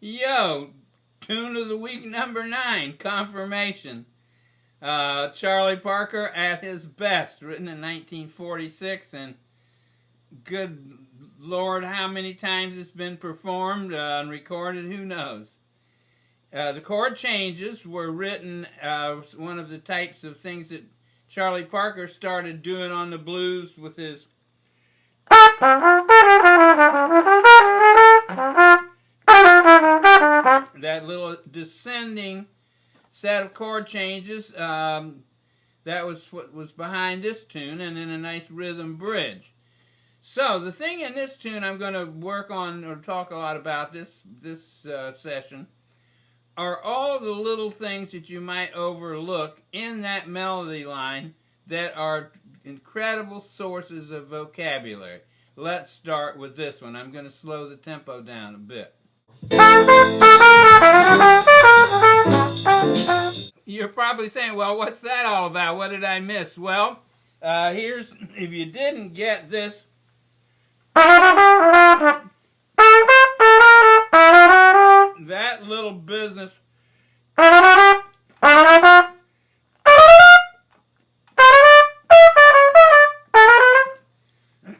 Yo, tune of the week number 9, Confirmation. Charlie Parker at his best, written in 1946, and good Lord, how many times it's been performed and recorded, who knows. The chord changes were written, one of the types of things that Charlie Parker started doing on the blues with his that little descending set of chord changes. That was what was behind this tune, and then a nice rhythm bridge. So the thing in this tune I'm going to work on or talk a lot about this session are all of the little things that you might overlook in that melody line that are incredible sources of vocabulary. Let's start with this one. I'm going to slow the tempo down a bit. You're probably saying, well, what's that all about? What did I miss? Well, here's, if you didn't get this, that little business,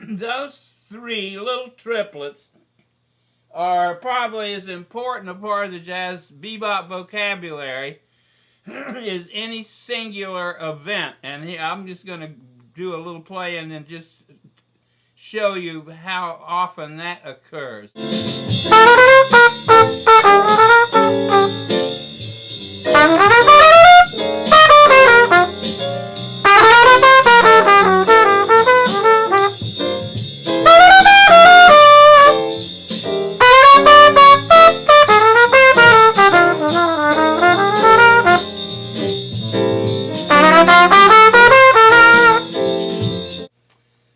those three little triplets are probably as important a part of the jazz bebop vocabulary as any singular event. And I'm just going to do a little play and then just show you how often that occurs.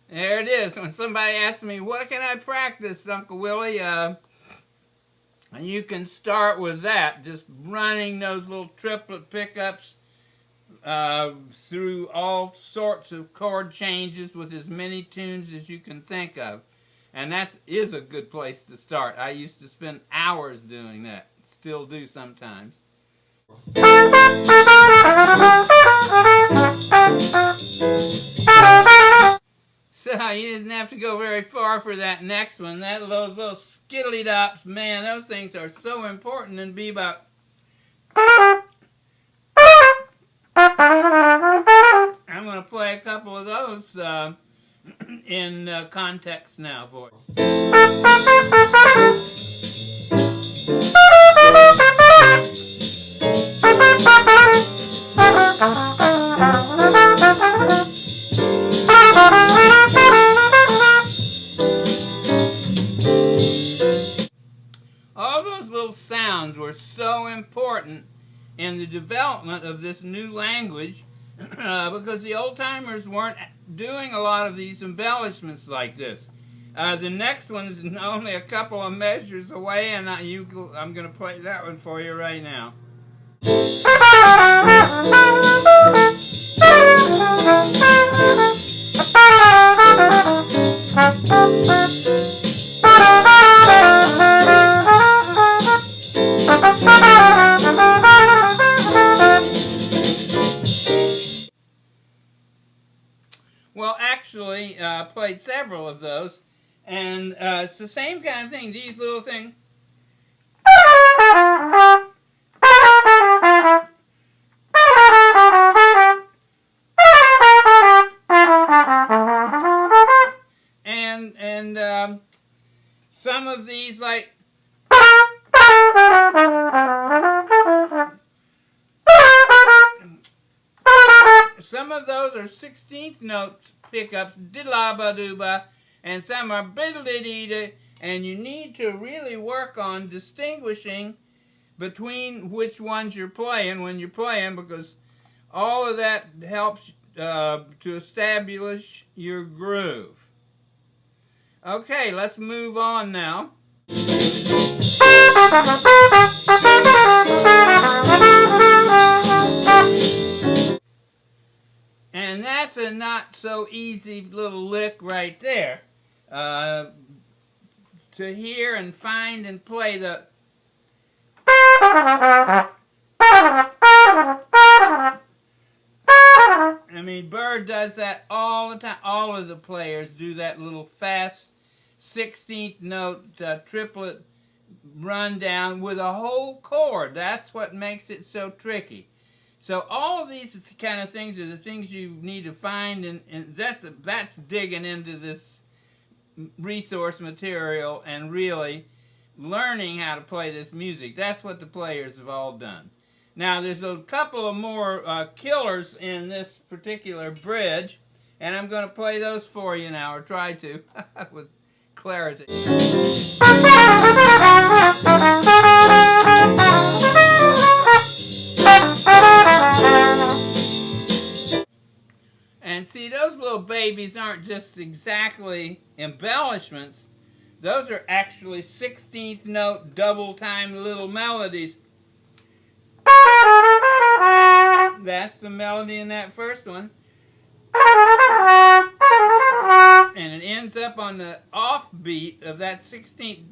There it is. When somebody asks me, what can I practice, Uncle Willie? You can start with that, just running those little triplet pickups through all sorts of chord changes with as many tunes as you can think of. And that is a good place to start. I used to spend hours doing that. Still do sometimes. So you didn't have to go very far for that next one. Those little skiddly-dops, man, those things are so important in bebop. I'm going to play a couple of those in context now for you. All those little sounds were so important in the development of this new language because the old-timers weren't doing a lot of these embellishments like this. The next one is only a couple of measures away, and I'm going to play that one for you right now. actually played several of those, and it's the same kind of thing. These little things. And some of these, like, some of those are 16th note pickups, diddle-ba-doo-ba, and some are biddle-dee-dee, and you need to really work on distinguishing between which ones you're playing when you're playing, because all of that helps to establish your groove. Okay, let's move on now. And that's a not so easy little lick right there. To hear and find and play the... I mean, Bird does that all the time. All of the players do that little fast 16th note triplet rundown with a whole chord. That's what makes it so tricky. So all of these kind of things are the things you need to find, and that's digging into this resource material and really learning how to play this music. That's what the players have all done. Now, there's a couple of more killers in this particular bridge, and I'm going to play those for you now, or try to, with clarity. And see, those little babies aren't just exactly embellishments. Those are actually 16th note double-time little melodies. That's the melody in that first one. And it ends up on the offbeat of that 16th.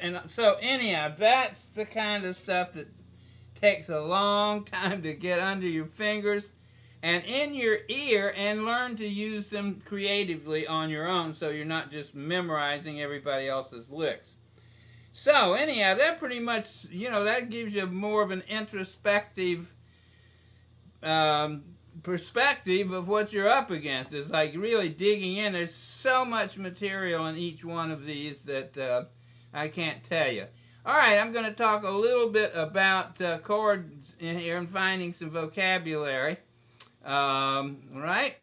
And so anyhow, that's the kind of stuff that takes a long time to get under your fingers and in your ear, and learn to use them creatively on your own, so you're not just memorizing everybody else's licks. So anyhow, that pretty much, you know, that gives you more of an introspective perspective of what you're up against. It's like really digging in. There's so much material in each one of these that I can't tell you. All right, I'm going to talk a little bit about chords in here and finding some vocabulary. Right?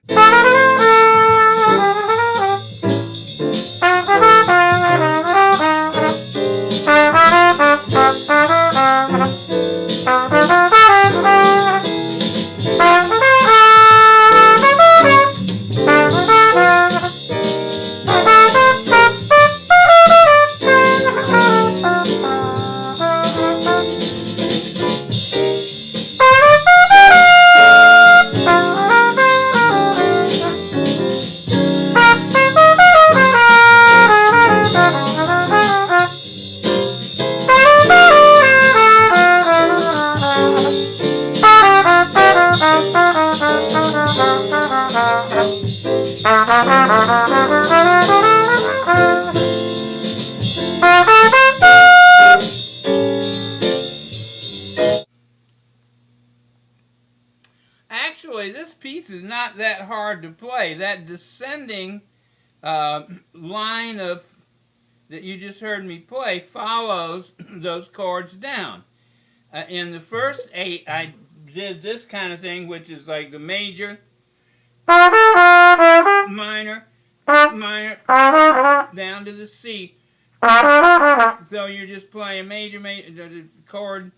Actually, this piece is not that hard to play. That descending line of that you just heard me play follows those chords down. In the first 8, I did this kind of thing, which is like the major, minor, minor, down to the C. So you're just playing major, the chord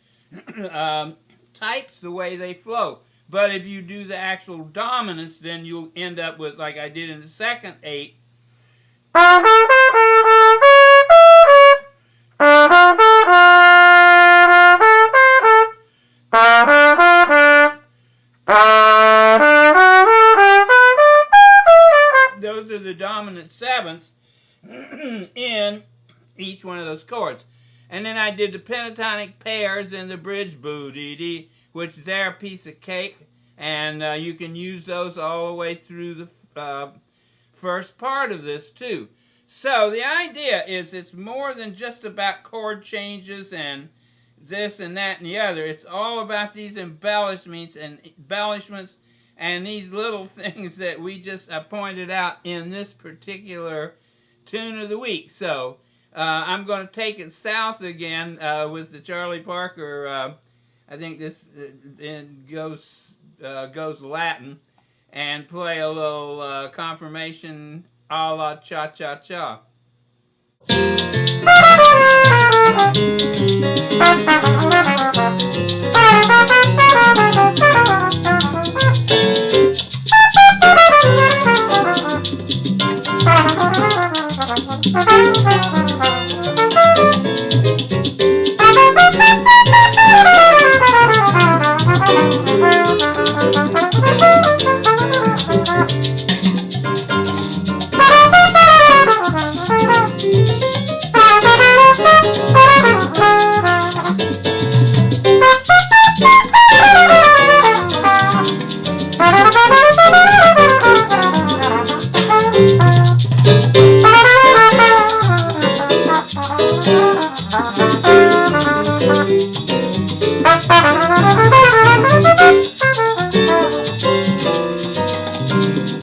types the way they flow. But if you do the actual dominance, then you'll end up with, like I did in the second 8. Those are the dominant sevenths in each one of those chords. And then I did the pentatonic pairs in the bridge, boo-dee-dee, which they're a piece of cake, and you can use those all the way through the first part of this too. So the idea is it's more than just about chord changes and this and that and the other. It's all about these embellishments and these little things that we just pointed out in this particular tune of the week. So I'm going to take it south again with the Charlie Parker. I think this goes Latin, and play a little confirmation a la cha-cha-cha.